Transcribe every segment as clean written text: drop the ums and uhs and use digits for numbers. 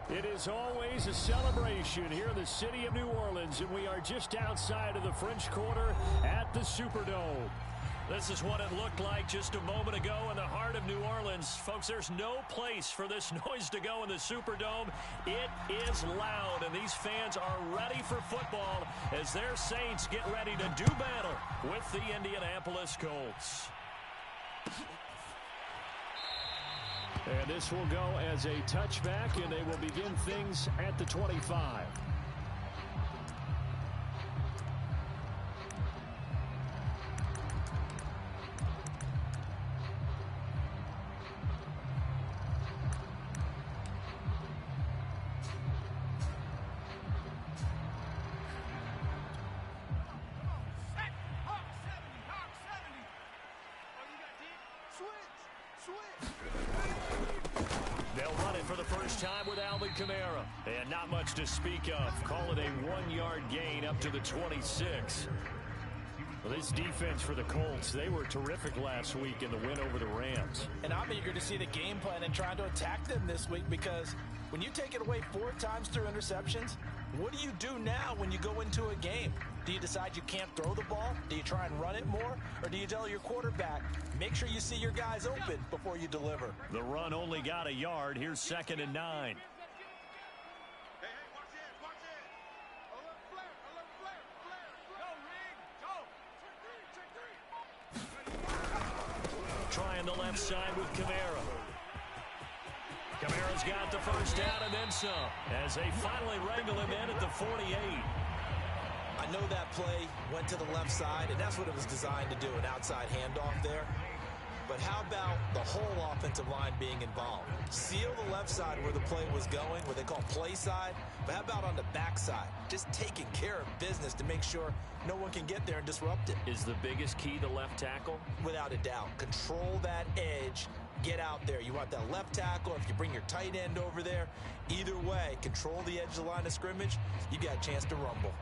It is always a celebration here in the city of New Orleans, and we are just outside of the French Quarter at the Superdome. This is what it looked like just a moment ago in the heart of New Orleans. Folks, there's no place for this noise to go in the Superdome. It is loud, and these fans are ready for football as their Saints get ready to do battle with the Indianapolis Colts. And this will go as a touchback, and they will begin things at the 25. They'll run it for the first time with Alvin Kamara. And not much to speak of. Call it a 1-yard gain up to the 26. Well, this defense for the Colts, they were terrific last week in the win over the Rams. And I'm eager to see the game plan and trying to attack them this week, because when you take it away 4 times through interceptions, what do you do now when you go into a game? Do you decide you can't throw the ball? Do you try and run it more? Or do you tell your quarterback, make sure you see your guys open before you deliver? The run only got a yard. Here's 2nd and 9. Trying the left side with Kamara. Kamara's got the first down and then some as they finally wrangle him in at the 48. I know that play went to the left side, and that's what it was designed to do, an outside handoff there. But how about the whole offensive line being involved? Seal the left side where the play was going, what they call play side. But how about on the back side? Just taking care of business to make sure no one can get there and disrupt it. Is the biggest key the left tackle? Without a doubt. Control that edge. Get out there. You want that left tackle. If you bring your tight end over there, either way, control the edge of the line of scrimmage, you got a chance to rumble.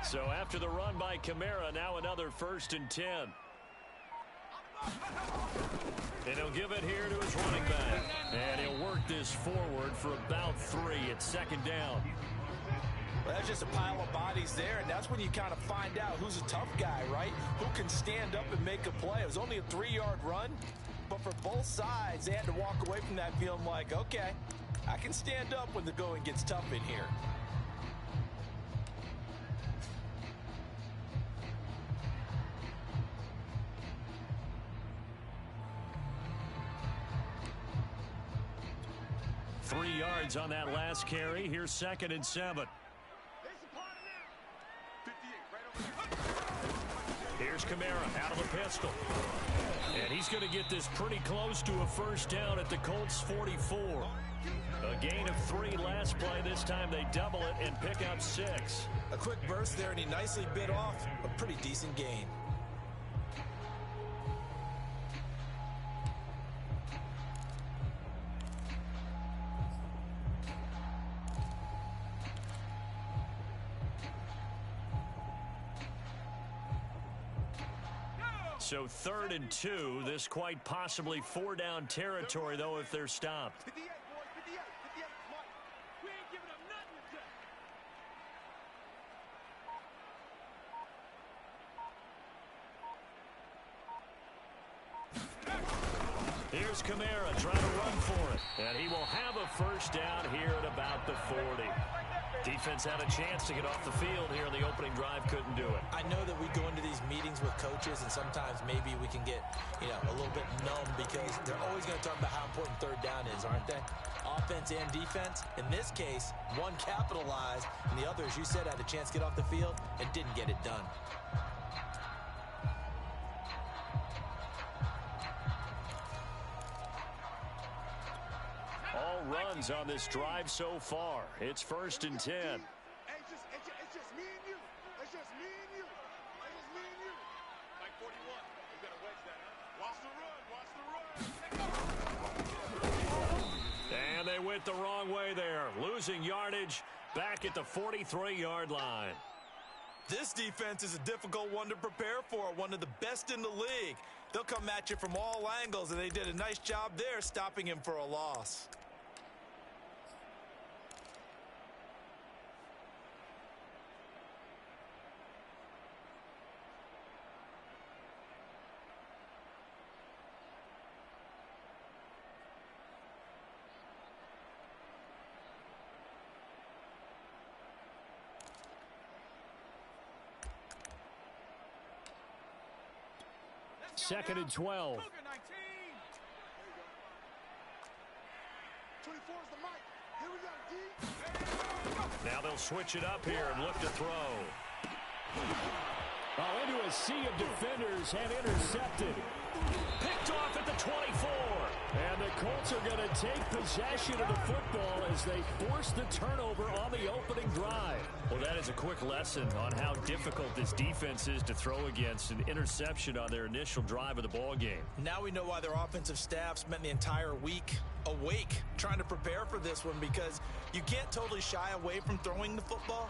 So after the run by Kamara, now another 1st and 10. And he'll give it here to his running back. And he'll work this forward for about 3 at 2nd down. Well, that's just a pile of bodies there, and that's when you kind of find out who's a tough guy, right? Who can stand up and make a play. It was only a 3-yard run, but for both sides, they had to walk away from that feeling like, okay, I can stand up when the going gets tough in here. Three yards on that last carry. Here's 2nd and 7. Here's Kamara out of the pistol. And he's going to get this pretty close to a first down at the Colts 44. A gain of 3 last play. This time they double it and pick up 6. A quick burst there, and he nicely bit off a pretty decent gain. So 3rd and 2, this quite possibly 4-down territory, though, if they're stopped. Here's Kamara trying to run for it. And he will have a first down here at about the 40. Defense had a chance to get off the field here in the opening drive, couldn't do it. I know that we go into these meetings with coaches, and sometimes maybe we can get, a little bit numb because they're always going to talk about how important 3rd down is, aren't they? Offense and defense. In this case, one capitalized, and the other, as you said, had a chance to get off the field and didn't get it done. All runs on this drive so far. It's 1st and 10. It's just me and you. It's just me and you. It's just me and you. Like 41. You gotta wedge that, huh? Watch the run. And they went the wrong way there. Losing yardage back at the 43-yard line. This defense is a difficult one to prepare for, one of the best in the league. They'll come at you from all angles, and they did a nice job there stopping him for a loss. Second and 12. 24 is the mic. Here we go, D. Now they'll switch it up here and look to throw. Into a sea of defenders and intercepted. Picked off at the 24. And the Colts are going to take possession of the football as they force the turnover on the opening drive. Well, that is a quick lesson on how difficult this defense is to throw against. An interception on their initial drive of the ball game. Now we know why their offensive staff spent the entire week awake trying to prepare for this one, because you can't totally shy away from throwing the football.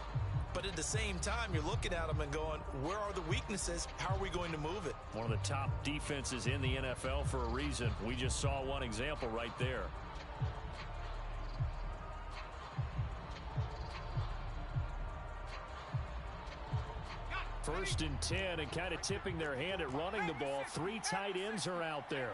But at the same time, you're looking at them and going, where are the weaknesses? How are we going to move it? One of the top defenses in the NFL for a reason. We just saw one example right there. First and 10, and kind of tipping their hand at running the ball. 3 tight ends are out there.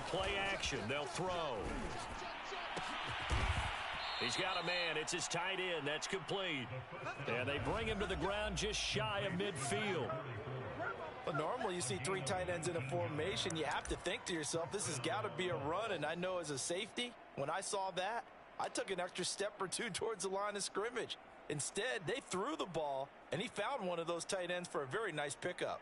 Play action. They'll throw. He's got a man. It's his tight end. That's complete. And they bring him to the ground just shy of midfield. But normally you see 3 tight ends in a formation. You have to think to yourself, this has got to be a run. And I know as a safety, when I saw that, I took an extra step or 2 towards the line of scrimmage. Instead, they threw the ball, and he found one of those tight ends for a very nice pickup.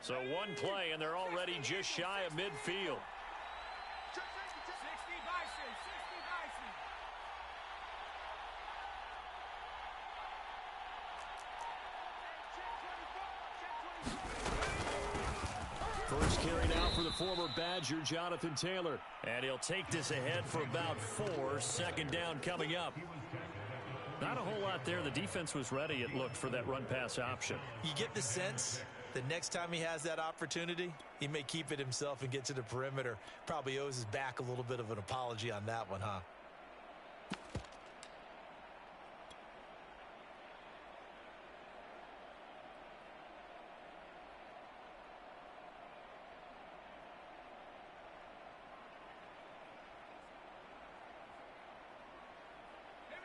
So one play, and they're already just shy of midfield. 60 Bison, 60 Bison. First carried out for the former Badger, Jonathan Taylor. And he'll take this ahead for about 4. Second down coming up. Not a whole lot there. The defense was ready, it looked, for that run-pass option. You get the sense the next time he has that opportunity, he may keep it himself and get to the perimeter. Probably owes his back a little bit of an apology on that one, huh?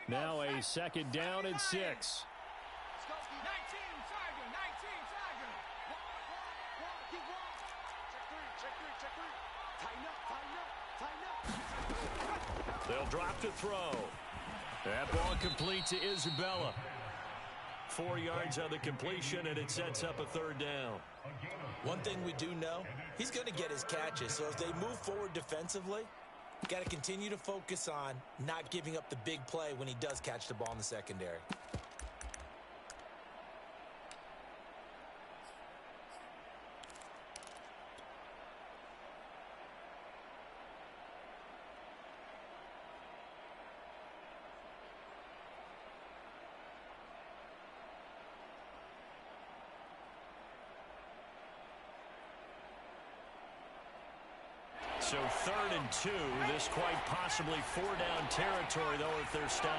Now a second down and 6. They'll drop to throw. That ball complete to Isabella. 4 yards on the completion, and it sets up a third down. One thing we do know, he's going to get his catches. So as they move forward defensively, got to continue to focus on not giving up the big play when he does catch the ball in the secondary. So 3rd and 2. This quite possibly 4-down territory, though, if they're stopped.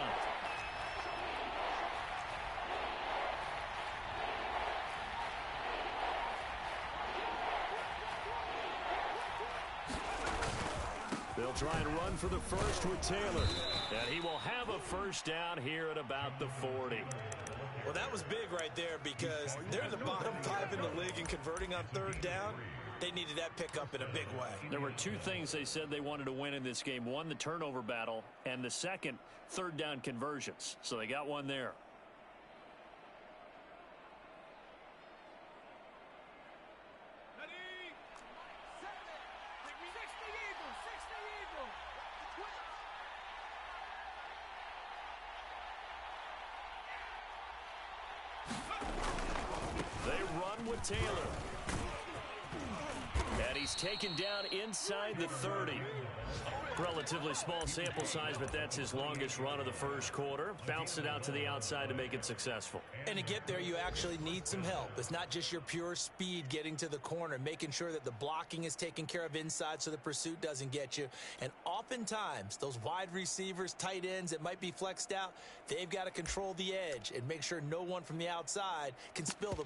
They'll try and run for the first with Taylor. And he will have a first down here at about the 40. Well, that was big right there, because they're in the bottom 5 in the league in converting on 3rd down. They needed that pickup in a big way. There were 2 things they said they wanted to win in this game. One, the turnover battle, and the second, 3rd down conversions. So they got one there. with Taylor. And he's taken down inside the 30. Relatively small sample size, but that's his longest run of the first quarter. Bounced it out to the outside to make it successful. And to get there, you actually need some help. It's not just your pure speed getting to the corner, making sure that the blocking is taken care of inside so the pursuit doesn't get you. And oftentimes, those wide receivers, tight ends that might be flexed out, they've got to control the edge and make sure no one from the outside can spill the...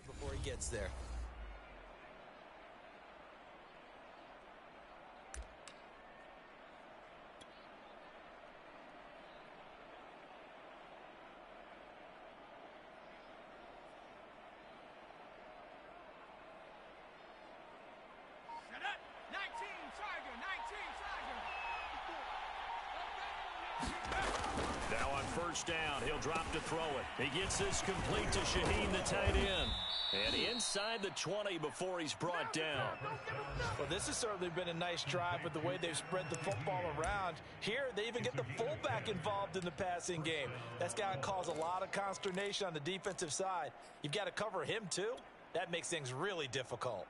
before he gets there. Now on first down, he'll drop to throw it. He gets this complete to Shaheen, the tight end. And inside the 20 before he's brought down. Well, this has certainly been a nice drive with the way they've spread the football around. Here, they even get the fullback involved in the passing game. That's got to cause a lot of consternation on the defensive side. You've got to cover him, too. That makes things really difficult.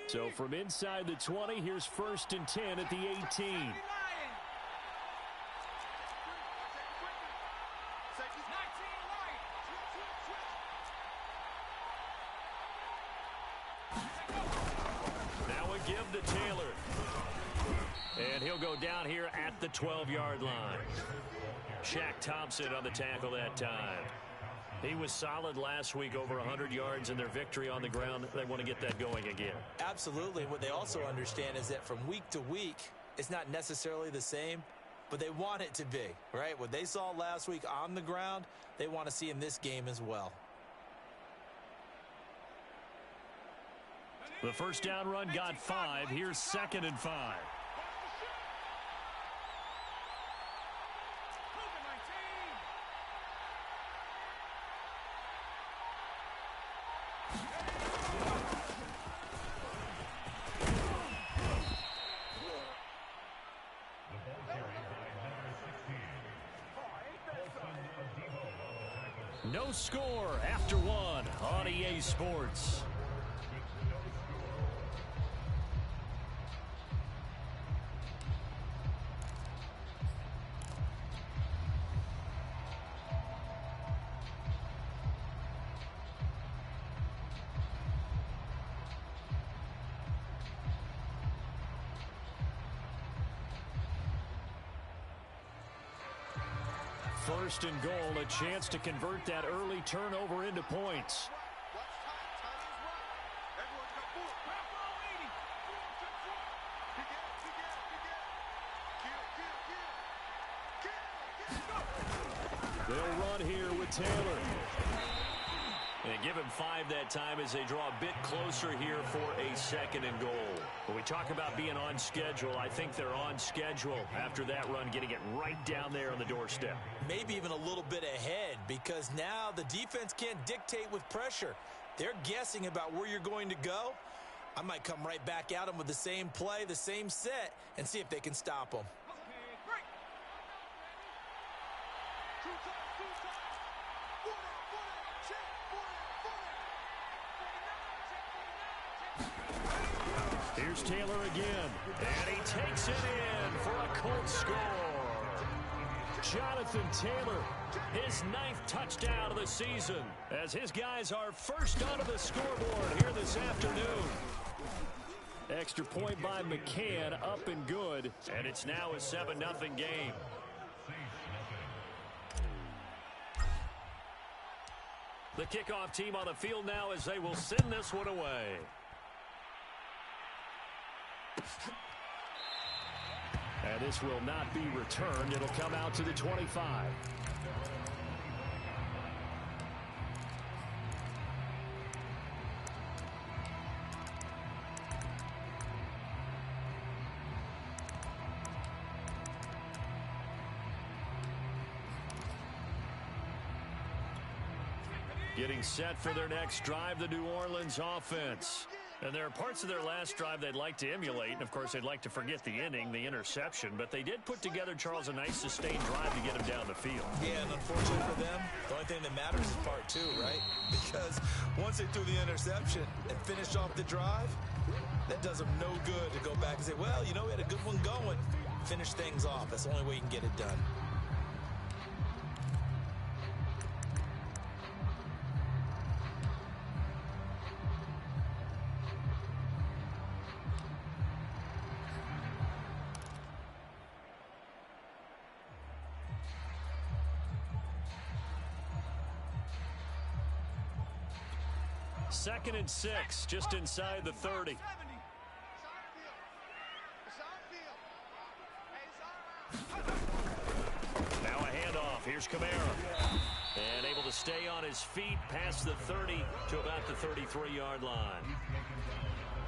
So from inside the 20, here's 1st and 10 at the 18. Now a give to Taylor. And he'll go down here at the 12-yard line. Shaq Thompson on the tackle that time. He was solid last week, over 100 yards in their victory on the ground. They want to get that going again. Absolutely. What they also understand is that from week to week, it's not necessarily the same, but they want it to be, right? What they saw last week on the ground, they want to see in this game as well. The first down run got 5. Here's 2nd and 5. No score after 1 on EA Sports. First and goal, a chance to convert that early turnover into points. They'll run here with Taylor. And give him 5 that time as they draw a bit closer here for a 2nd and goal. When we talk about being on schedule, I think they're on schedule after that run, getting it right down there on the doorstep. Maybe even a little bit ahead, because now the defense can't dictate with pressure. They're guessing about where you're going to go. I might come right back at them with the same play, the same set, and see if they can stop them. Here's Taylor again, and he takes it in for a Colts score. Jonathan Taylor, his 9th touchdown of the season, as his guys are first onto the scoreboard here this afternoon. Extra point by McCann, up and good, and it's now a 7-0 game. The kickoff team on the field now as they will send this one away. And this will not be returned. It'll come out to the 25. Getting set for their next drive, the New Orleans offense. And there are parts of their last drive they'd like to emulate. And, of course, they'd like to forget the inning, the interception. But they did put together, Charles, a nice sustained drive to get him down the field. Yeah, and unfortunately for them, the only thing that matters is part 2, right? Because once they threw the interception and finished off the drive, that does them no good to go back and say, well, you know, we had a good one going. Finish things off. That's the only way you can get it done. Second and 6, just inside the 30. Now a handoff. Here's Kamara. And able to stay on his feet past the 30 to about the 33-yard line.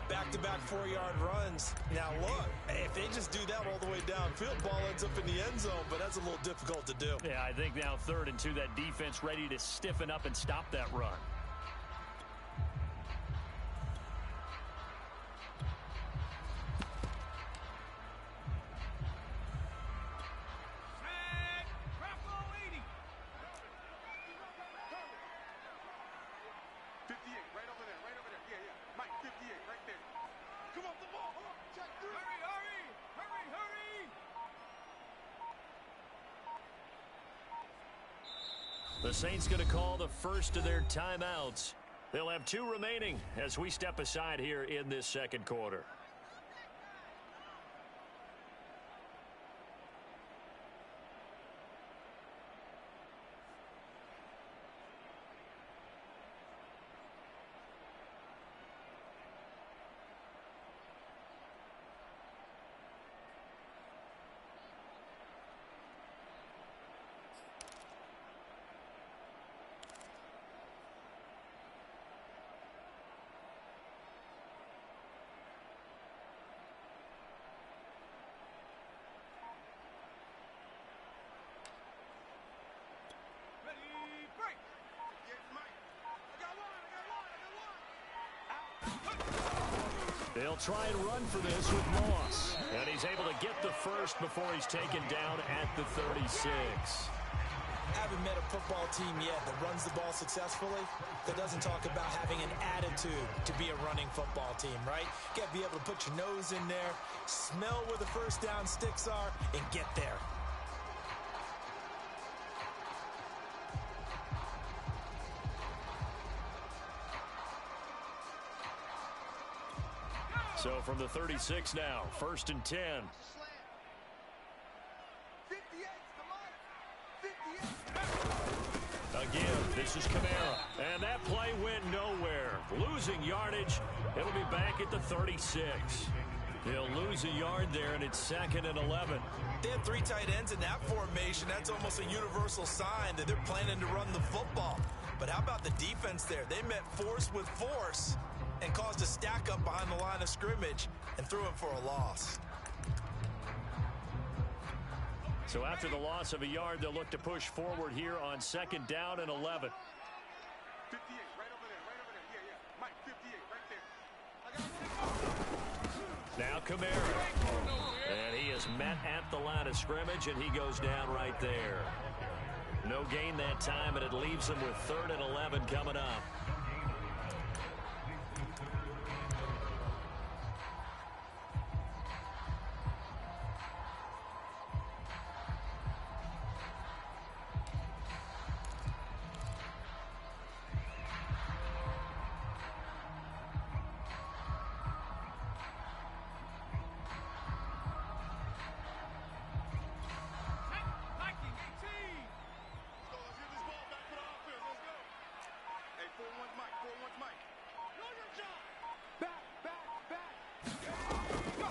Back-to-back 4-yard runs. Now, look, if they just do that all the way downfield, ball ends up in the end zone, but that's a little difficult to do. Yeah, I think now 3rd and 2, that defense ready to stiffen up and stop that run. The Saints going to call the first of their timeouts. They'll have 2 remaining as we step aside here in this second quarter. They'll try and run for this with Moss. And he's able to get the first before he's taken down at the 36. Haven't met a football team yet that runs the ball successfully, that doesn't talk about having an attitude to be a running football team, right? You got to be able to put your nose in there, smell where the first down sticks are, and get there. So from the 36 now, 1st and 10. Again, this is Kamara. And that play went nowhere. Losing yardage. It'll be back at the 36. They'll lose a yard there, and it's 2nd and 11. They have 3 tight ends in that formation. That's almost a universal sign that they're planning to run the football. But how about the defense there? They met force with force and caused a stack up behind the line of scrimmage and threw him for a loss. So after the loss of a yard, they'll look to push forward here on 2nd down and 11. 58, right over there. Yeah. Mike, 58, right there. Now Kamara. And he is met at the line of scrimmage, and he goes down right there. No gain that time, and it leaves them with 3rd and 11 coming up.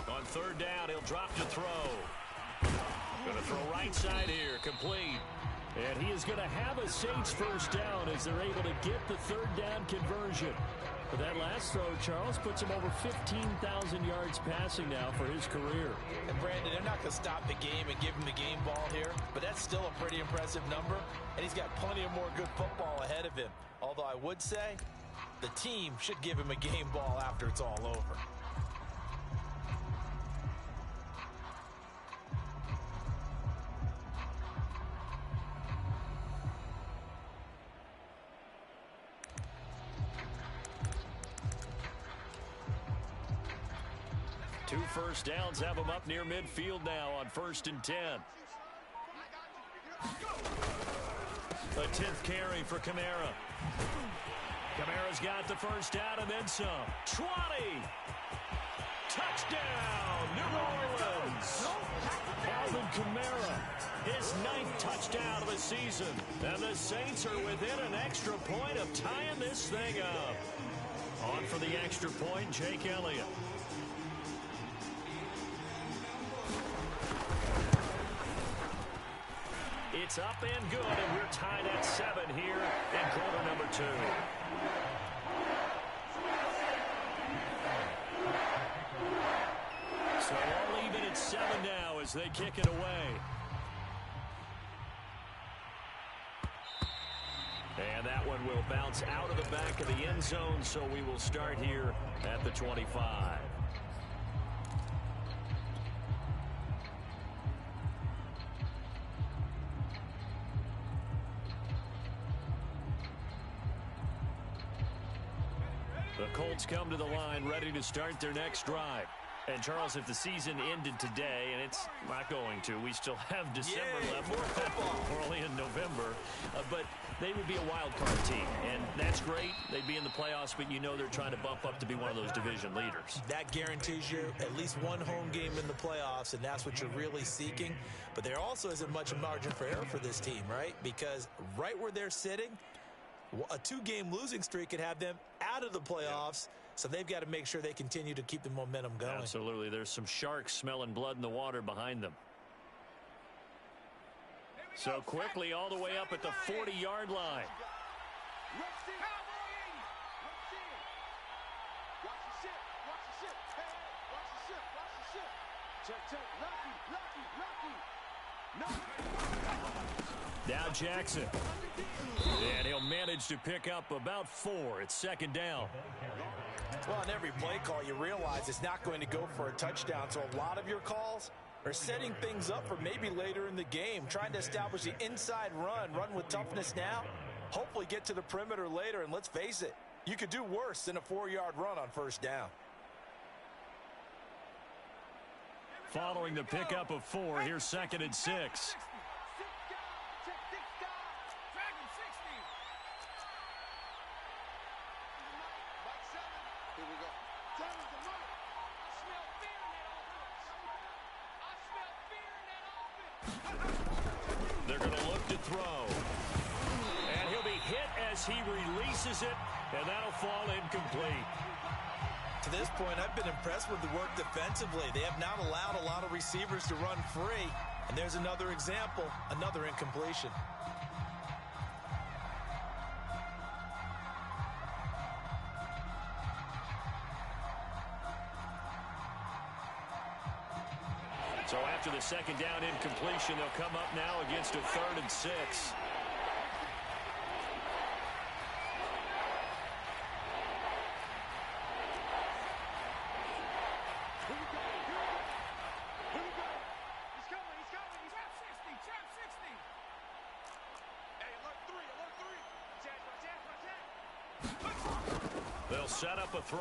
On 3rd down, he'll drop to throw. Going to throw right side here, complete. And he is going to have a Saints first down as they're able to get the 3rd down conversion. But that last throw, Charles, puts him over 15,000 yards passing now for his career. And Brandon, they're not going to stop the game and give him the game ball here, but that's still a pretty impressive number, and he's got plenty of more good football ahead of him. Although I would say the team should give him a game ball after it's all over. Two first downs have them up near midfield now on 1st and 10. The 10th carry for Kamara. Kamara's got the first down and then some. 20. Touchdown, New Orleans. Alvin Kamara. His 9th touchdown of the season. And the Saints are within an extra point of tying this thing up. On for the extra point, Jake Elliott. It's up and good, and we're tied at 7 here in quarter number 2. So all even at 7 now as they kick it away. And that one will bounce out of the back of the end zone, so we will start here at the 25. The Colts come to the line ready to start their next drive. And, Charles, if the season ended today, and it's not going to, we still have December left. More football. We're only in November. But they would be a wild card team, and that's great. They'd be in the playoffs, but you know they're trying to bump up to be one of those division leaders. That guarantees you at least one home game in the playoffs, and that's what you're really seeking. But there also isn't much margin for error for this team, right? Because right where they're sitting, a 2-game losing streak could have them out of the playoffs. So they've got to make sure they continue to keep the momentum going. Absolutely. There's some sharks smelling blood in the water behind them. So quickly all the way up at the 40-yard line. Now Jackson. And he'll manage to pick up about 4. It's 2nd down. Well, on every play call, you realize it's not going to go for a touchdown. So a lot of your calls are setting things up for maybe later in the game, trying to establish the inside run with toughness now, hopefully get to the perimeter later. And let's face it, you could do worse than a 4-yard run on 1st down. Following the pickup of 4, here's 2nd and 6. They're going to look to throw. And he'll be hit as he releases it, and that'll fall incomplete. To this point, I've been impressed with the work defensively. They have not allowed a lot of receivers to run free. And there's another example, another incompletion. So after the 2nd down incompletion, they'll come up now against a 3rd and 6. They'll set up a throw.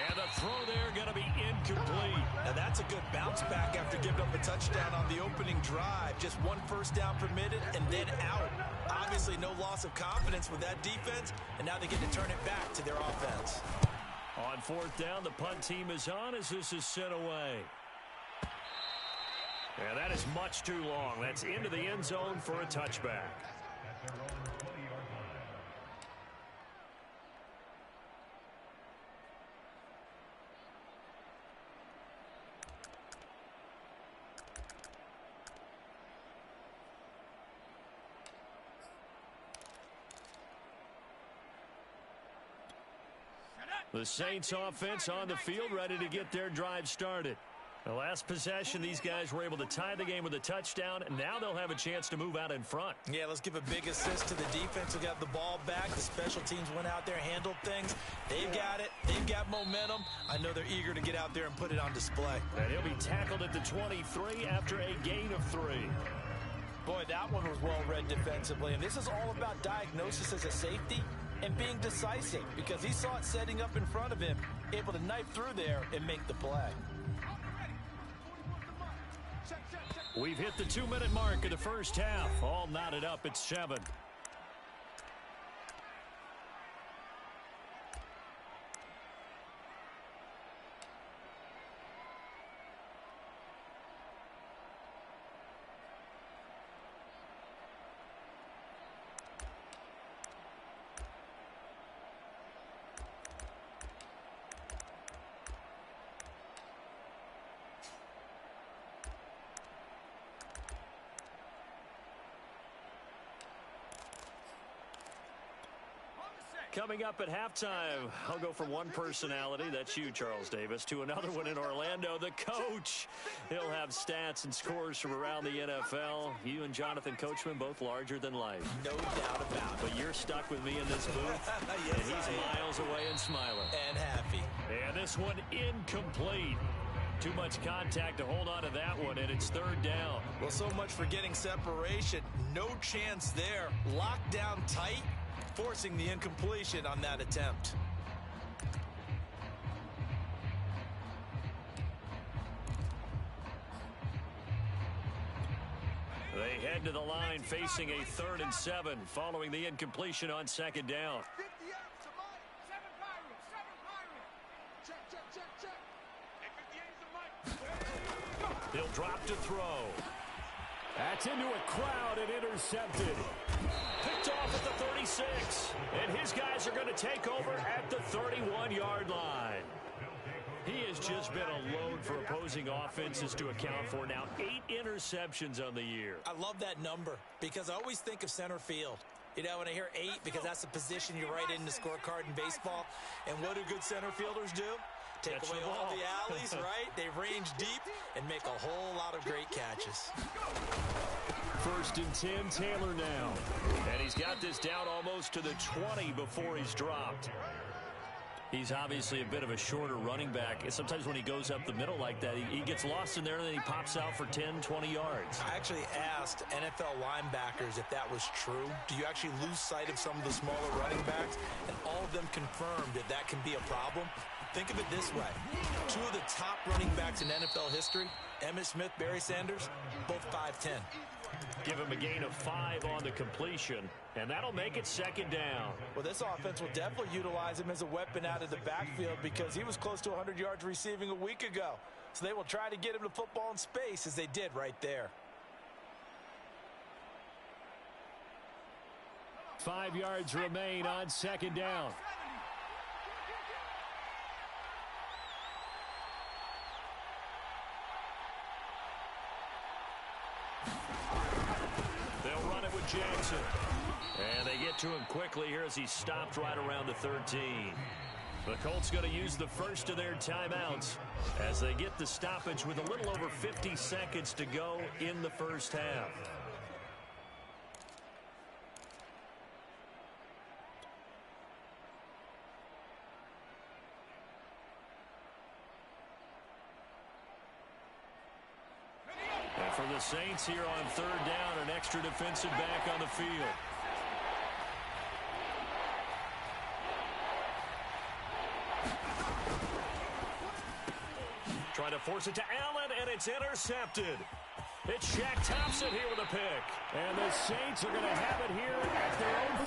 And the throw there going to be incomplete. Now that's a good bounce back after giving up a touchdown on the opening drive. Just one first down permitted and then out. Obviously no loss of confidence with that defense, and now they get to turn it back to their offense. On fourth down, the punt team is on as this is sent away. And that is much too long. That's into the end zone for a touchback. The Saints offense on the field, ready to get their drive started. The last possession, these guys were able to tie the game with a touchdown, and now they'll have a chance to move out in front. Yeah, let's give a big assist to the defense who got the ball back. The special teams went out there, handled things. They've got it. They've got momentum. I know they're eager to get out there and put it on display. And he'll be tackled at the 23 after a gain of 3. Boy, that one was well-read defensively, and this is all about diagnosis as a safety and being decisive, because he saw it setting up in front of him, able to knife through there and make the play. We've hit the 2-minute mark of the first half. All knotted up at 7. Coming up at halftime, I'll go from one personality, that's you, Charles Davis, to another one in Orlando, the coach. He'll have stats and scores from around the NFL. You and Jonathan Coachman, both larger than life. No doubt about it. But you're stuck with me in this booth, Yes, and he's miles away and smiling. And happy. And this one incomplete. Too much contact to hold on to that one, and it's third down. Well, so much for getting separation. No chance there. Locked down tight, forcing the incompletion on that attempt. They head to the line facing a 3rd and 7 following the incompletion on second down. He'll drop to throw. That's into a crowd and intercepted. Picked off at the 36. And his guys are going to take over at the 31-yard line. He has just been a load for opposing offenses to account for. Now 8 interceptions on the year. I love that number because I always think of center field. You know, when I hear 8, because that's the position you write in the scorecard in baseball. And what do good center fielders do? Take away all the alleys, right? They range deep and make a whole lot of great catches. 1st and 10, Taylor now. And he's got this down almost to the 20 before he's dropped. He's obviously a bit of a shorter running back. And sometimes when he goes up the middle like that, he gets lost in there and then he pops out for 10, 20 yards. I actually asked NFL linebackers if that was true. Do you actually lose sight of some of the smaller running backs? And all of them confirmed that that can be a problem. Think of it this way. 2 of the top running backs in NFL history, Emmitt Smith, Barry Sanders, both 5'10". Give him a gain of 5 on the completion, and that'll make it 2nd down. Well, this offense will definitely utilize him as a weapon out of the backfield because he was close to 100 yards receiving a week ago. So they will try to get him the football in space as they did right there. 5 yards remain on 2nd down. They'll run it with Jackson. And they get to him quickly here as he stopped right around the 13. The Colts going to use the first of their timeouts as they get the stoppage with a little over 50 seconds to go in the first half. And for the Saints here on 3rd down, an extra defensive back on the field. force it to Allen, and it's intercepted. It's Shaq Thompson here with a pick. And the Saints are going to have it here at their own.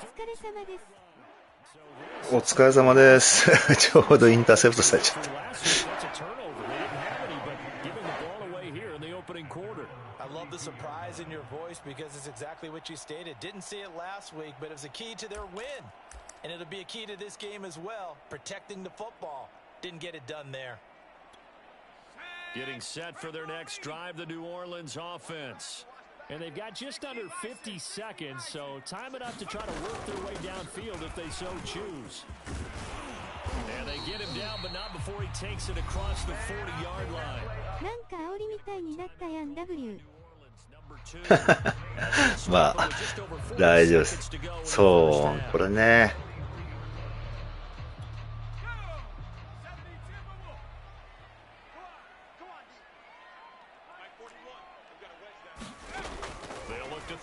お疲れ様です。ちょうどインターセプトされちゃった。I love the surprise in your voice because it's exactly what you stated. Didn't see it last week, but it was a key to their win. And it'll be a key to this game as well, protecting the football. Didn't get it done there. Getting set for their next drive, the New Orleans offense. And they've got just under 50 seconds, so time enough to try to work their way downfield if they so choose. And they get him down, but not before he takes it across the 40-yard line. なんか煽りみたいになったやん W。まあ、大丈夫です。そう、これね。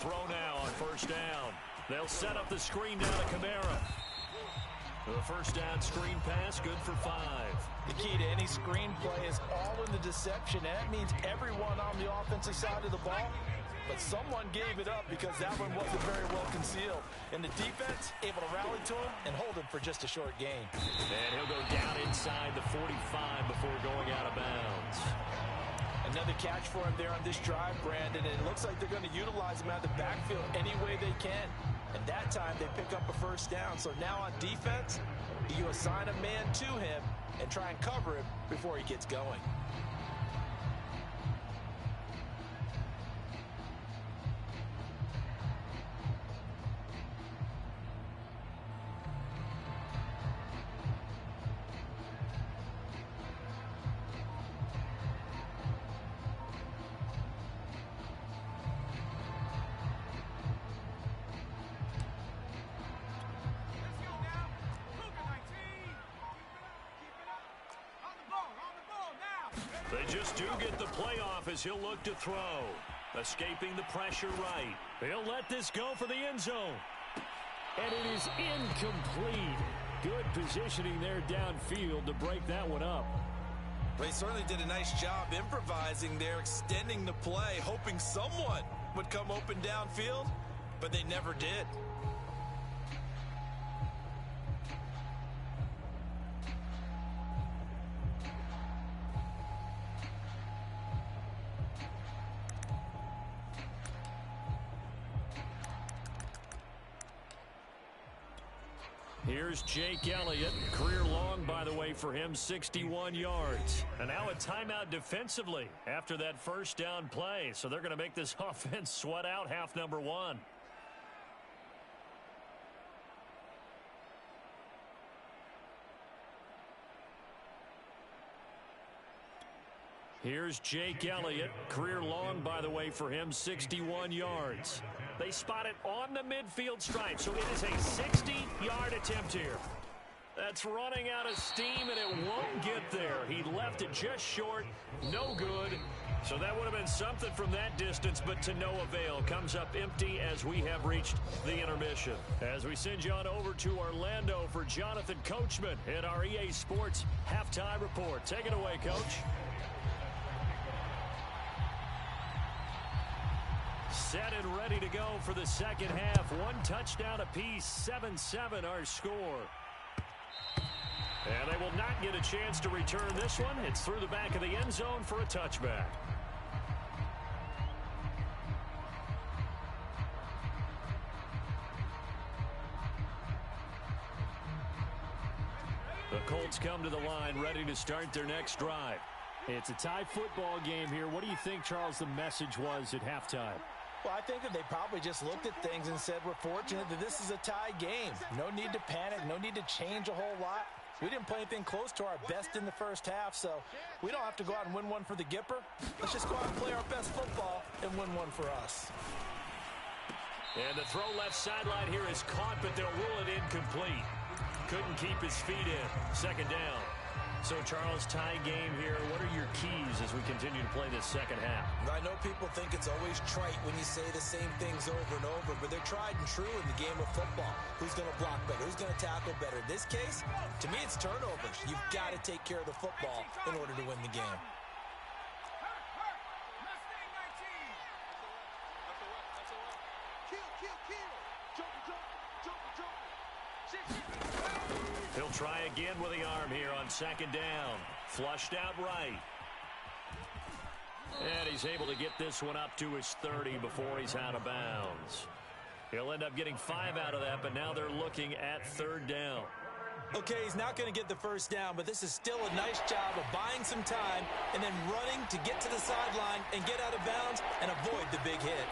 Throw now on first down. They'll set up the screen down to Kamara. The first down screen pass, good for 5. The key to any screen play is all in the deception. And that means everyone on the offensive side of the ball. But someone gave it up because that one wasn't very well concealed. And the defense able to rally to him and hold him for just a short gain. And he'll go down inside the 45 before going out of bounds. Another catch for him there on this drive, Brandon, and it looks like they're going to utilize him out of the backfield any way they can. And that time they pick up a first down. So now on defense, you assign a man to him and try and cover him before he gets going. They just do get the playoff as he'll look to throw. Escaping the pressure right. He'll let this go for the end zone. And it is incomplete. Good positioning there downfield to break that one up. Well, he certainly did a nice job improvising there, extending the play, hoping someone would come open downfield, but they never did. Here's Jake Elliott. Career long, by the way, for him, 61 yards. And now a timeout defensively after that first down play. So they're going to make this offense sweat out half number 1. Here's Jake Elliott. Career long, by the way, for him, 61 yards. They spot it on the midfield stripe, so it is a 60-yard attempt here. That's running out of steam, and it won't get there. He left it just short. No good. So that would have been something from that distance, but to no avail. Comes up empty as we have reached the intermission. As we send you on over to Orlando for Jonathan Coachman in our EA Sports Halftime Report. Take it away, Coach. Set and ready to go for the second half. One touchdown apiece, 7-7 our score. And they will not get a chance to return this one. It's through the back of the end zone for a touchback. The Colts come to the line ready to start their next drive. It's a tie football game here. What do you think, Charles, the message was at halftime? Well, I think that they probably just looked at things and said, we're fortunate that this is a tie game. No need to panic, no need to change a whole lot. We didn't play anything close to our best in the first half, so we don't have to go out and win one for the Gipper. Let's just go out and play our best football and win one for us. And the throw left sideline here is caught, but they'll rule it incomplete. Couldn't keep his feet in. Second down. So, Charles, tie game here. What are your keys as we continue to play this second half? I know people think it's always trite when you say the same things over and over, but they're tried and true in the game of football. Who's going to block better? Who's going to tackle better? In this case, to me, it's turnovers. You've got to take care of the football in order to win the game. He'll try again with the arm here on second down. Flushed out right. And he's able to get this one up to his 30 before he's out of bounds. He'll end up getting 5 out of that, but now they're looking at third down. Okay, he's not going to get the first down, but this is still a nice job of buying some time and then running to get to the sideline and get out of bounds and avoid the big hit.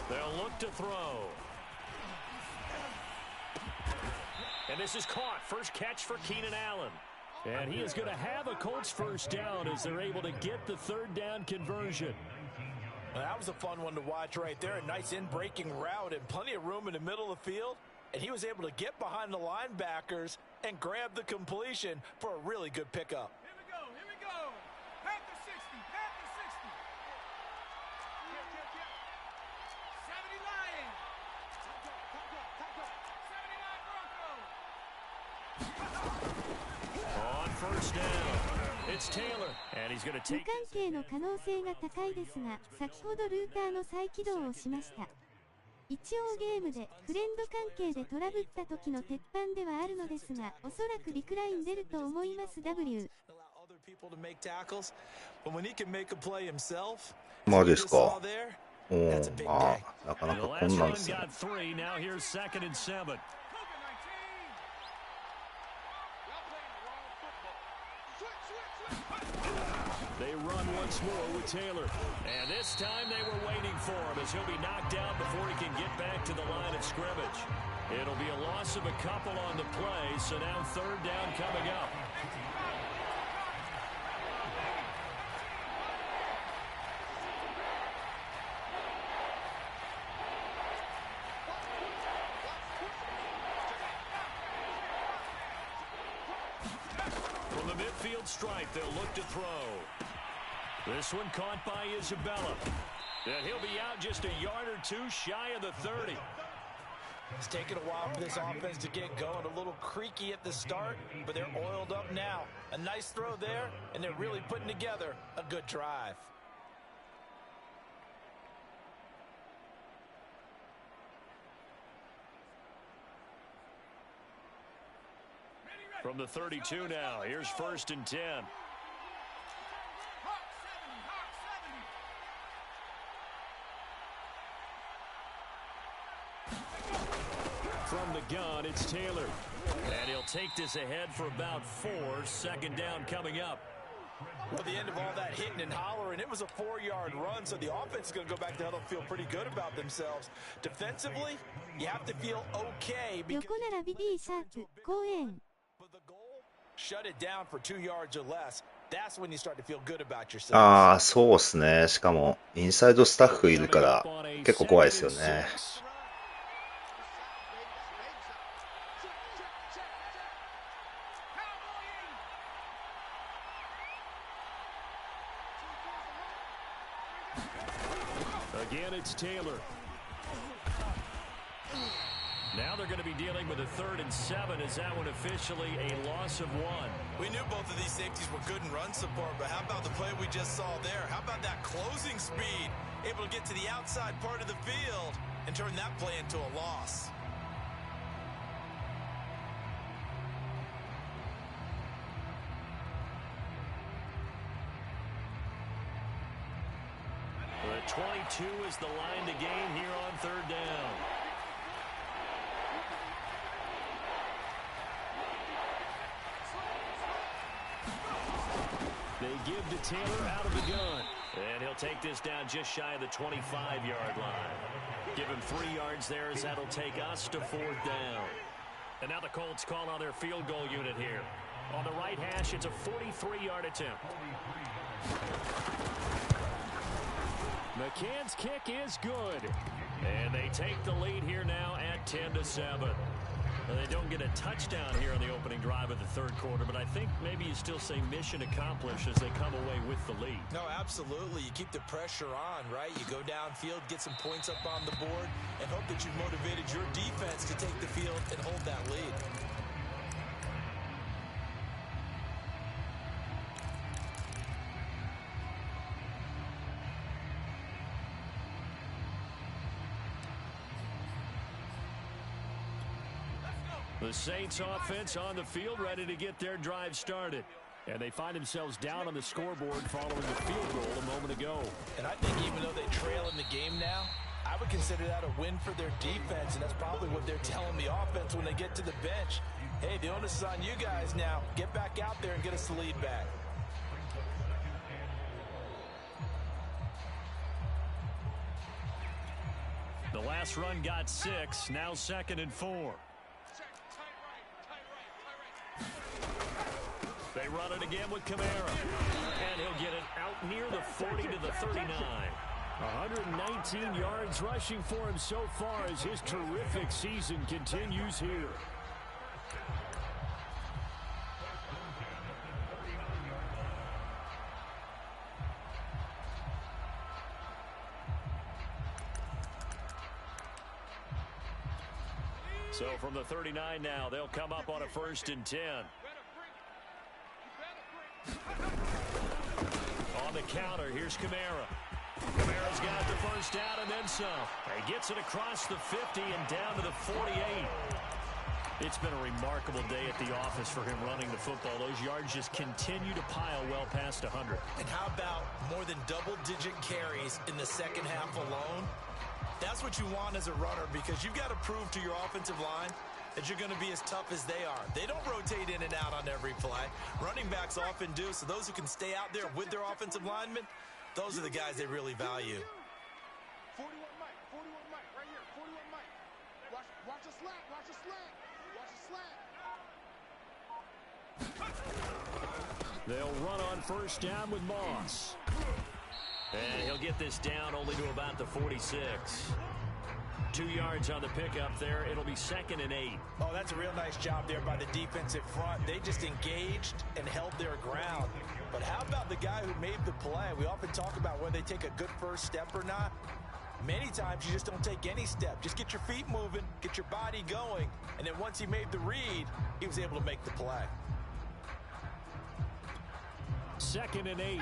They'll look to throw. And this is caught. First catch for Keenan Allen. And he is going to have a Colts first down as they're able to get the third down conversion. Well, that was a fun one to watch right there. A nice in-breaking route and plenty of room in the middle of the field. And he was able to get behind the linebackers and grab the completion for a really good pickup. Here we go, here we go. Panther 60, Panther 60. 70 Lions. 79 Broncos. On first down, it's Taylor, and he's going to 無 take 関係の可能性が高いですが、先ほどルーターの再起動をしました。一応ゲームでフレンド関係でトラブった時の鉄板ではあるのですが、おそらくリクライン出ると思います。 W。 マジですか。まあ、なかなかこんなんですね。They run once more with Taylor. And this time they were waiting for him as he'll be knocked out before he can get back to the line of scrimmage. It'll be a loss of a couple on the play, so now third down coming up. From the midfield stripe, they'll look to throw. This one caught by Isabella. And he'll be out just a yard or two shy of the 30. It's taken a while for this offense to get going. A little creaky at the start, but they're oiled up now. A nice throw there, and they're really putting together a good drive. From the 32 now, here's first and 10. From the gun, it's Taylor. And he'll take this ahead for about 4. Second down coming up. Well, the end of all that hitting and hollering, it was a 4-yard run, so the offense is going to go back to huddle and feel pretty good about themselves. Defensively, you have to feel okay. 横並び D シャープ公園。 Shut it down for 2 yards or less. That's when you start to feel good about yourself. ああ、そうですね。しかも、インサイドスタッフいるから、結構怖いですよね。Again, it's Taylor. Now they're going to be dealing with a 3rd and 7. Is that one officially a loss of 1? We knew both of these safeties were good in run support, but how about the play we just saw there? How about that closing speed? Able to get to the outside part of the field and turn that play into a loss. The 22 is the line to gain here on third down. They give to Taylor out of the gun. And he'll take this down just shy of the 25-yard line. Give him 3 yards there as that'll take us to 4th down. And now the Colts call on their field goal unit here. On the right hash, it's a 43-yard attempt. McCann's kick is good. And they take the lead here now at 10-7. They don't get a touchdown here on the opening drive of the 3rd quarter, but I think maybe you still say mission accomplished as they come away with the lead. No, absolutely. You keep the pressure on, right? You go downfield, get some points up on the board, and hope that you've motivated your defense to take the field and hold that lead. The Saints offense on the field, ready to get their drive started. And they find themselves down on the scoreboard following the field goal a moment ago. And I think even though they trail in the game now, I would consider that a win for their defense, and that's probably what they're telling the offense when they get to the bench. Hey, the onus is on you guys now. Get back out there and get us the lead back. The last run got 6, now 2nd and 4. They run it again with Kamara. And he'll get it out near the 40 to the 39. 119 yards rushing for him so far as his terrific season continues here. So from the 39 now, they'll come up on a 1st and 10. On the counter, here's Kamara. Kamara's got the first down and then some. He gets it across the 50 and down to the 48. It's been a remarkable day at the office for him running the football. Those yards just continue to pile well past 100. And how about more than double-digit carries in the second half alone? That's what you want as a runner, because you've got to prove to your offensive line that you're going to be as tough as they are. They don't rotate in and out on every play. Running backs often do, so those who can stay out there with their offensive linemen, those are the guys they really value. 41 Mike, right here, 41 Mike. Watch the slant, watch the slant, watch the slant. They'll run on 1st down with Moss. And he'll get this down only to about the 46. 2 yards on the pickup there. It'll be 2nd and 8. Oh, that's a real nice job there by the defensive front. They just engaged and held their ground. But how about the guy who made the play? We often talk about whether they take a good first step or not. Many times you just don't take any step. Just get your feet moving, get your body going, and then once he made the read, he was able to make the play. 2nd and 8.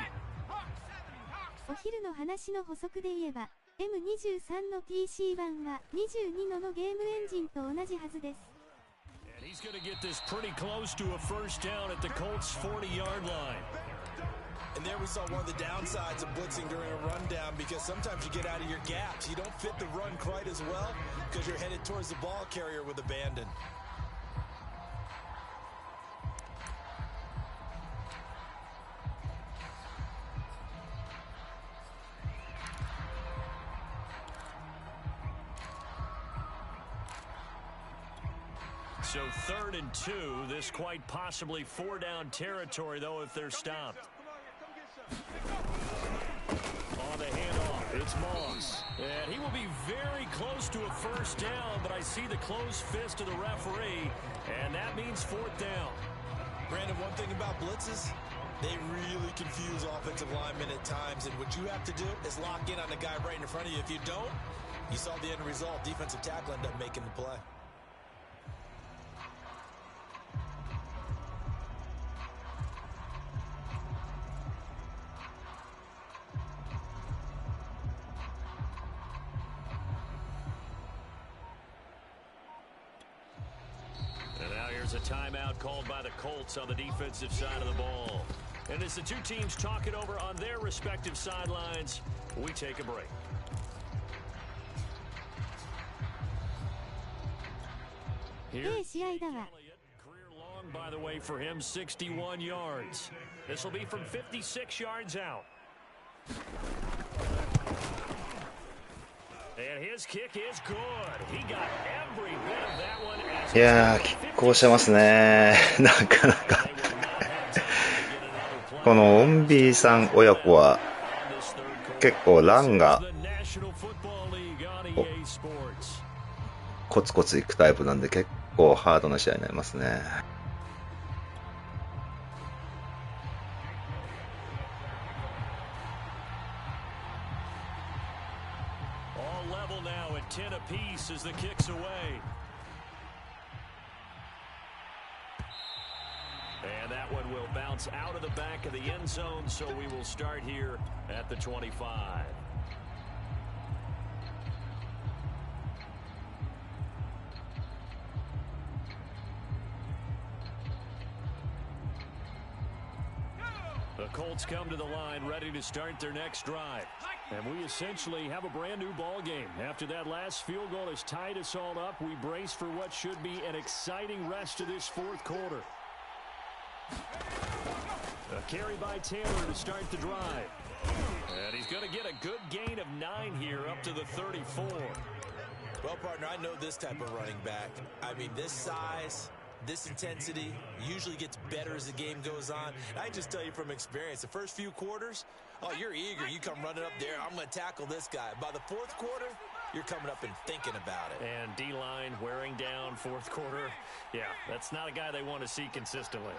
お昼の話の補足で言えば、M23 の TC1 は22のゲームエンジンと同じはずです。And he's going to get this pretty close to a 1st down at the Colts 40-yard line. And there we saw one of the downsides of blitzing during a rundown, because sometimes you get out of your gaps. You don't fit the run quite as well because you're headed towards the ball carrier with abandon. So 3rd and 2, this quite possibly 4-down territory, though, if they're stopped. On the handoff, it's Moss. And he will be very close to a 1st down, but I see the closed fist of the referee, and that means 4th down. Brandon, one thing about blitzes, they really confuse offensive linemen at times, and what you have to do is lock in on the guy right in front of you. If you don't, you saw the end result. Defensive tackle ended up making the play. A timeout called by the Colts on the defensive side of the ball. And as the two teams talk it over on their respective sidelines, we take a break. Here's Elliott. Career long, by the way, for him, 61 yards. This will be from 56 yards out. And his kick is good. He got every bit of that one. いやー、拮抗してますね。なかなか。このオンビーさん親子は結構ランがコツコツいくタイプなんで結構ハードな試合になりますね。10 apiece as the kick's away. And that one will bounce out of the back of the end zone, so we will start here at the 25. Colts come to the line, ready to start their next drive. And we essentially have a brand new ball game. After that last field goal has tied us all up, we brace for what should be an exciting rest of this fourth quarter. A carry by Taylor to start the drive. And he's going to get a good gain of 9 here up to the 34. Well, partner, I know this type of running back. I mean, this size, this intensity usually gets better as the game goes on. And I just tell you from experience, the first few quarters, oh, you're eager. You come running up there. I'm going to tackle this guy. By the fourth quarter, you're coming up and thinking about it. And D-line wearing down fourth quarter. Yeah, that's not a guy they want to see consistently.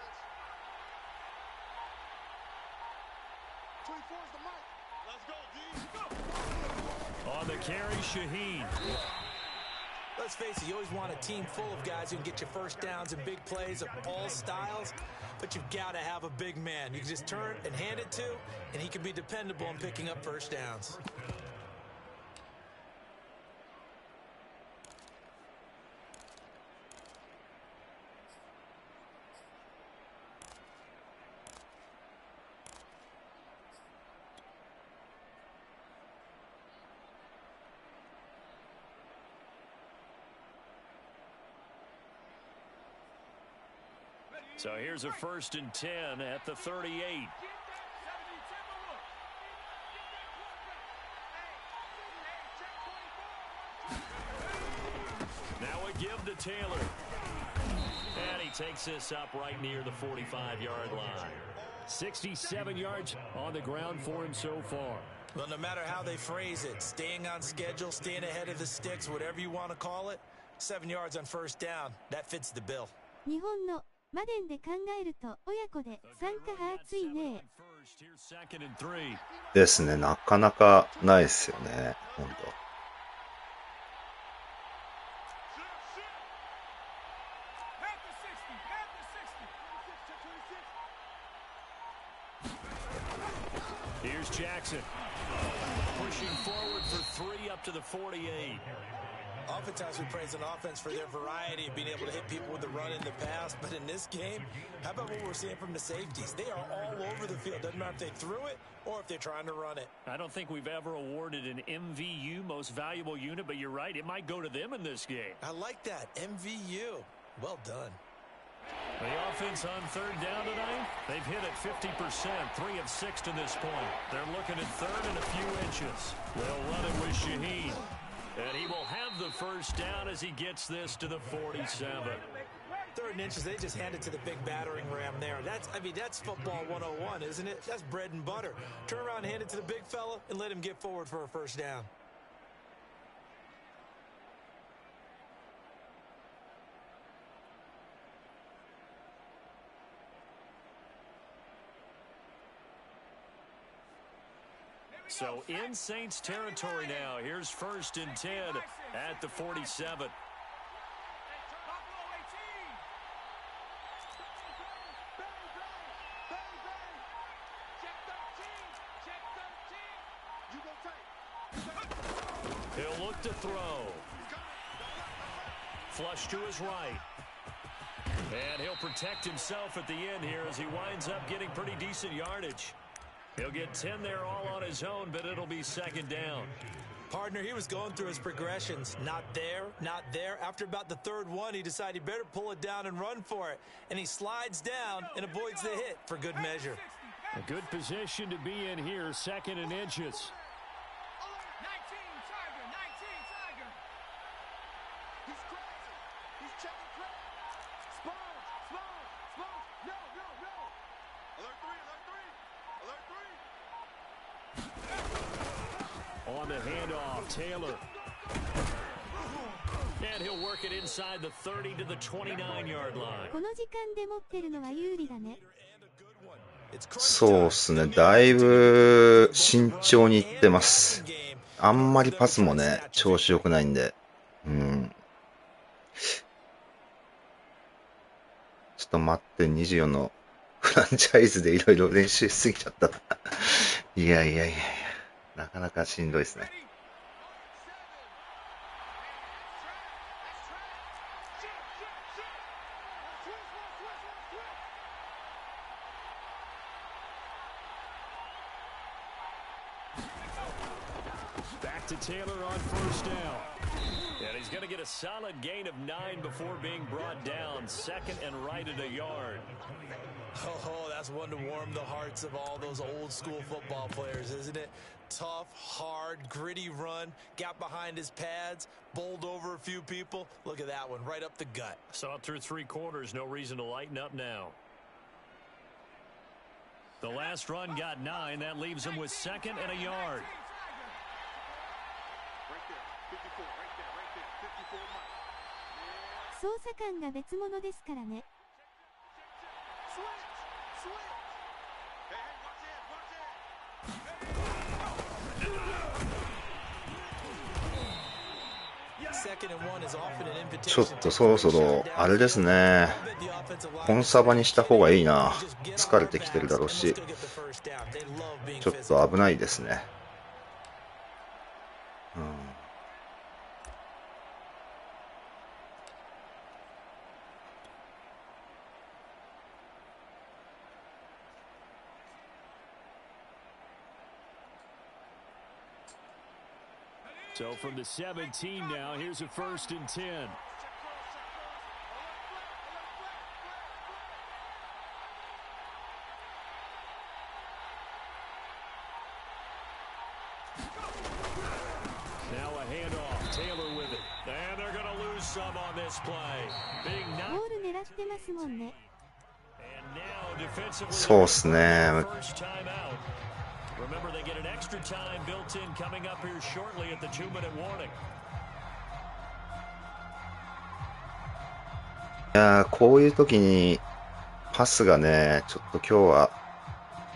24 is the mic. Let's go, D. On the carry, Shaheen. Let's face it, you always want a team full of guys who can get you first downs and big plays of all styles, but you've got to have a big man you can just turn and hand it to, and he can be dependable in picking up first downs. So here's a 1st and 10 at the 38. Now a give to Taylor. And he takes this up right near the 45-yard line. 67 yards on the ground for him so far. Well, no matter how they phrase it, staying on schedule, staying ahead of the sticks, whatever you want to call it, 7 yards on first down, that fits the bill. 日本のマデンで考えると親子で参加は熱いね。ですね、なかなかないですよね、本当。Here's Jackson pushing forward for 3 up to the 48. Oftentimes we praise an offense for their variety of being able to hit people with the run in the pass, but in this game, how about what we're seeing from the safeties? They are all over the field. Doesn't matter if they threw it or if they're trying to run it. I don't think we've ever awarded an MVU, most valuable unit, but you're right, it might go to them in this game. I like that, MVU. Well done. The offense on 3rd down tonight, they've hit it 50%, 3 of 6 to this point. They're looking at 3rd and a few inches. They'll run it with Shaheen. And he will have the first down as he gets this to the 47. 3rd and inches, they just hand it to the big battering ram there. That's football 101, isn't it? That's bread and butter. Turn around, hand it to the big fella, and let him get forward for a first down. So in Saints territory now. Here's 1st and 10 at the 47. He'll look to throw. Flush to his right. And he'll protect himself at the end here as he winds up getting pretty decent yardage. He'll get 10 there all on his own, but it'll be 2nd down. Partner, he was going through his progressions. Not there, not there. After about the 3rd one, he decided he better pull it down and run for it. And he slides down and avoids the hit for good measure. A good position to be in here, 2nd and inches. On the handoff, Taylor. And he'll work it inside the 30 to the 29-yard line. この時間で持ってるのは有利だね。そうっすね、だいぶ慎重にいってます。あんまりパスもね、調子良くないんで。ちょっと待って、24のフランチャイズでいろいろ練習しすぎちゃった。いや、なかなかしんどいですね。Back to Taylor on first down. And he's going to get a solid gain of 9 before being brought down. Second and right at a yard. Oh, that's one to warm the hearts of all those old school football players, isn't it? Tough, hard, gritty run, got behind his pads, bowled over a few people. Look at that one, right up the gut. Saw it through 3 quarters, no reason to lighten up now. The last run got 9, that leaves him with second and a yard. Right there, 54, right there, 54 mark. 操作感が別物ですからね。Switch, switch. Hey, watch it, Second and one is often an ちょ invitation. っとそろそろ、あれですね。コンサバにした方がいいな。疲れてきてるだろうし。ちょっと危ないですね。うん。So from the 17 now, here's a 1st and 10. Now a handoff, Taylor with it. And they're going to lose some on this play. Being ゴ knocked. ール狙ってますもんね。 And now defensively, そうっすね。 first time out. Remember, they get an extra time built in coming up here shortly at the 2-minute warning. いやー、こういう時にパスがね、ちょっと今日は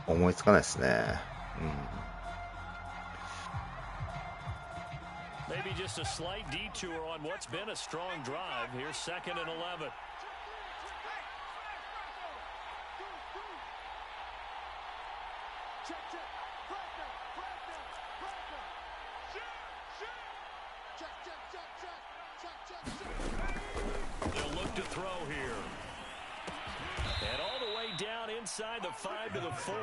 思いつかないですね。Maybe just a slight detour on what's been a strong drive. Here's 2nd and 11. check, check. Flag down, flag down, flag down. Shoot, shoot. Check, check, check, check. Check, check, check. They'll look to throw here. And all the way down inside the 5 to the 4.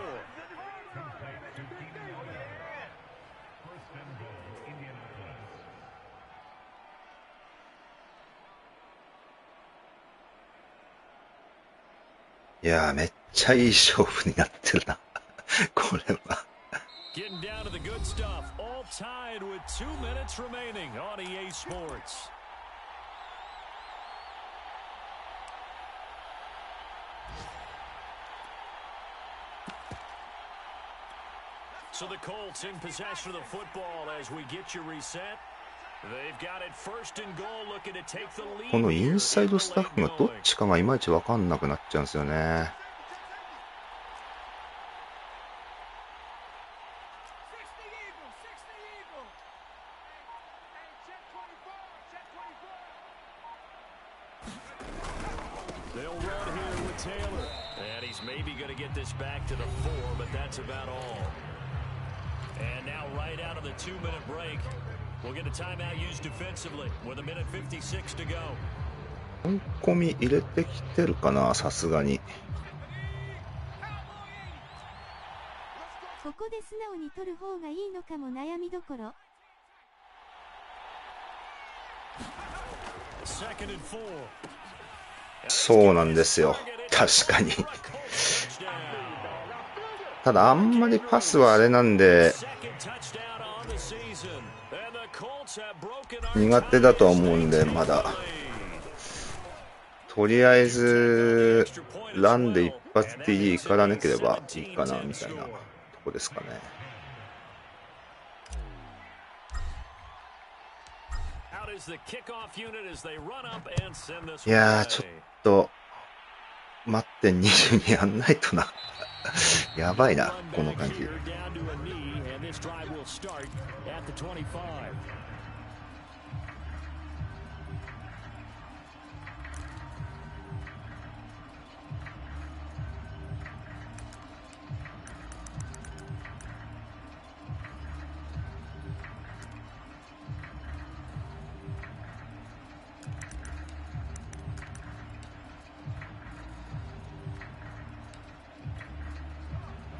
いやー、めっちゃいい勝負になってるな。これは。Getting down to the good stuff. All tied with 2 minutes remaining on EA Sports. So the Colts in possession of the football as we get you reset. They've got it 1st and goal, looking to take the lead. このインサイドスタッフがどっちかがいまいち分かんなくなっちゃうんですよね。They'll run here with Taylor. And he's maybe going to get this back to the 4, but that's about all. And now right out of the 2-minute break, we'll get a timeout used defensively with 1:56 to go. 追い込み入れてきてるかな、さすがに。ここで素直に取る方がいいのかも悩みどころ。2nd and 4. そうなんですよ。確かに。ただあんまりパスはあれなんで苦手だとは思うんで、まだとりあえずランで一発 TD いからなければいいかなみたいなとこですかね。いやー、ちょっと待って、22やんないとな。やばいな、この感じ。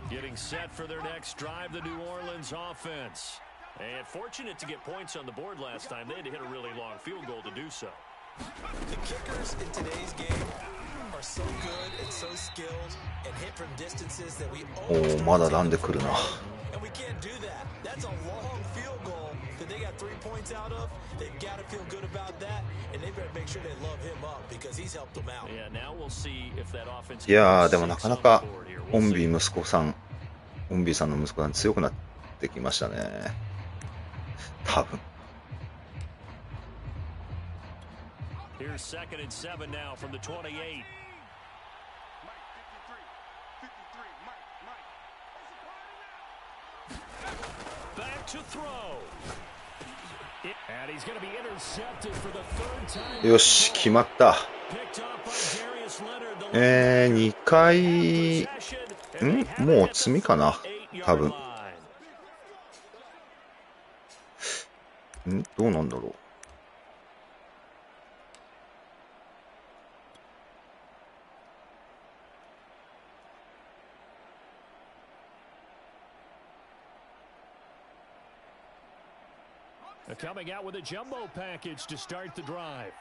Getting set for their next drive, the New Orleans offense. And fortunate to get points on the board last time. They had to hit a really long field goal to do so. The kickers in today's game are so good and so skilled and hit from distances that we almost まだなんで来るな。 and we can't do that. That's a long field goal that they got 3 points out of. They've got to feel good about that, and they better make sure they love him up because he's helped them out. Yeah, now we'll see if that offense. いやーでもなかなかオンビー息子さん、オンビーさんの息子さん強くなってきましたね。多分。Here's 2nd and 7 now from the 28. Back to throw. And he's going to be intercepted for the 3rd time. よし、決まった。Picked off by Darius Leonard. 2回、もう積みかな多分。どうなんだろう。Coming out with a jumbo package to start the drive.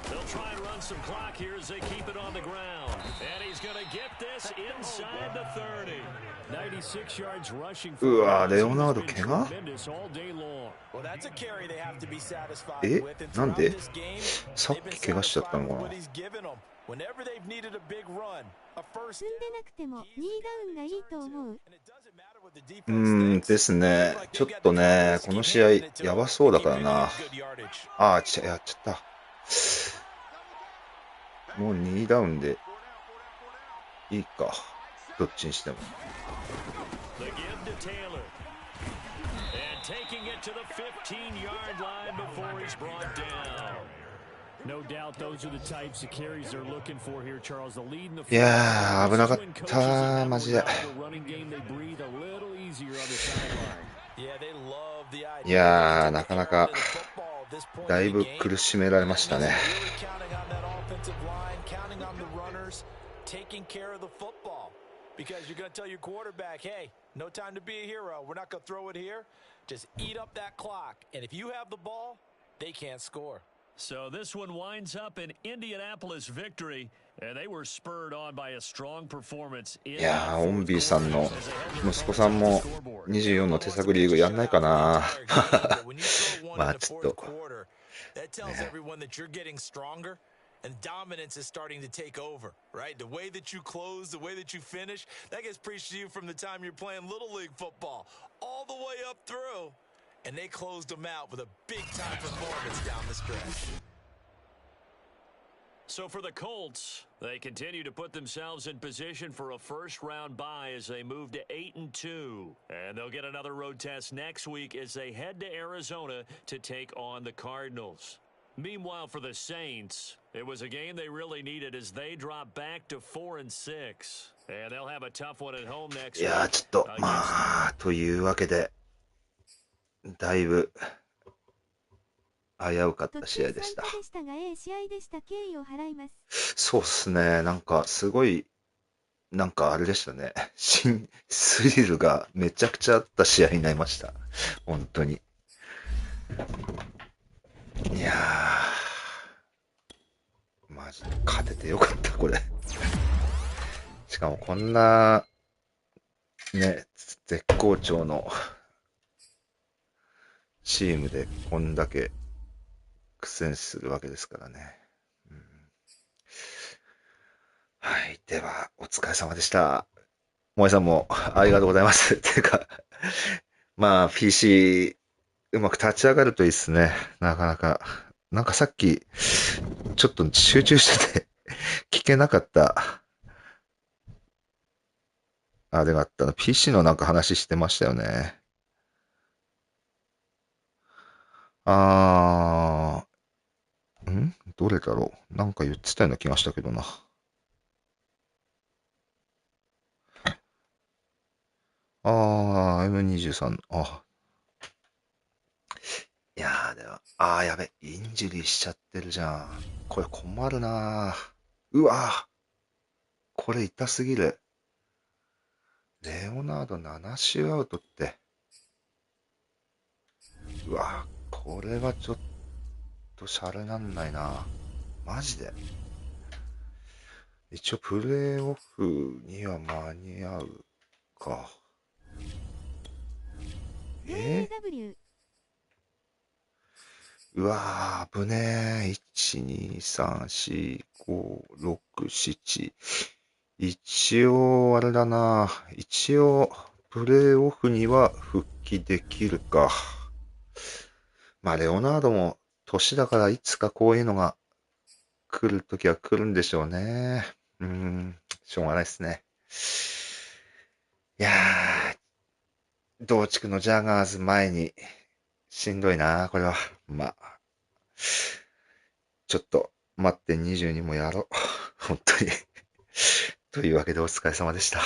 They'll try and run some clock here as they keep it on the ground. And he's going to get this inside the 30. 96 yards rushing. うわ、レオナルド怪我？ Well, that's a carry they have to be satisfied with. And なんで throughout this game, さっき怪我しちゃったのかな what he's given them. Whenever they've needed a big run, a first. 積んでなくても2ダウンがいいと思う。 And it doesn't matter what the defense thinks. ですね。ちょっとね、この試合やばそうだからな。やっちゃった。もう2ダウンでいいか。どっちにしても。The give to Taylor. And taking it to the 15-yard line before he's brought down. No doubt those are the types of carries they're looking for here, Charles. The lead in the いやー、危なかったマジで。 running game, they breathe a little easier on the sideline. Yeah, they love the idea. いやー、なかなかだいぶ苦しめられましたね。 Counting on that offensive line, counting on the runners, taking care of the football. Because you're going to tell your quarterback, hey, no time to be a hero. We're not going to throw it here. Just eat up that clock. And if you have the ball, they can't score. So this one winds up an Indianapolis victory, and they were spurred on by a strong performance. いやー、オンビーさんの息子さんも24の手探りリーグやんないかな。まあちょっと。That tells everyone that you're getting stronger and dominance is starting to take over, right? The way that you close, the way that you finish, that gets preached to you from the time you're playing Little League football all the way up through. And they closed them out with a big-time performance down the stretch. So for the Colts, they continue to put themselves in position for a first-round bye as they move to 8-2. And they'll get another road test next week as they head to Arizona to take on the Cardinals. Meanwhile, for the Saints, it was a game they really needed as they drop back to 4-6. And they'll have a tough one at home next week. いやー、ちょっと、まあ、というわけで、だいぶ危うかった試合でした。そうっすね。なんかすごい、なんかあれでしたね。スリルがめちゃくちゃあった試合になりました。本当に。いやー、マジで勝ててよかった、これ。しかもこんな、ね、絶好調のチームでこんだけ苦戦するわけですからね。はい。では、お疲れ様でした。萌えさんもありがとうございます。ていうか、まあ、PC、うまく立ち上がるといいっすね。なかなか。なんかさっき、ちょっと集中してて、聞けなかった、あれがあったな。PC のなんか話してましたよね。どれだろう。なんか言ってたような気がしたけどな。M23。いやー、では。あー、やべ。インジュリーしちゃってるじゃん。これ困るなぁ。うわぁ。これ痛すぎる。レオナード7周アウトって。うわぁ。これはちょっとシャレなんないな。マジで。一応プレイオフには間に合うか。AW うわぁ、危ねえ。1、2、3、4、5、6、7。一応、あれだな。一応、プレイオフには復帰できるか。まあ、レオナードも年だからいつかこういうのが来るときは来るんでしょうね。しょうがないですね。いやー、同地区のジャガーズ前に、しんどいな、これは。まあ、ちょっと、待って22もやろう。本当に。というわけでお疲れ様でした。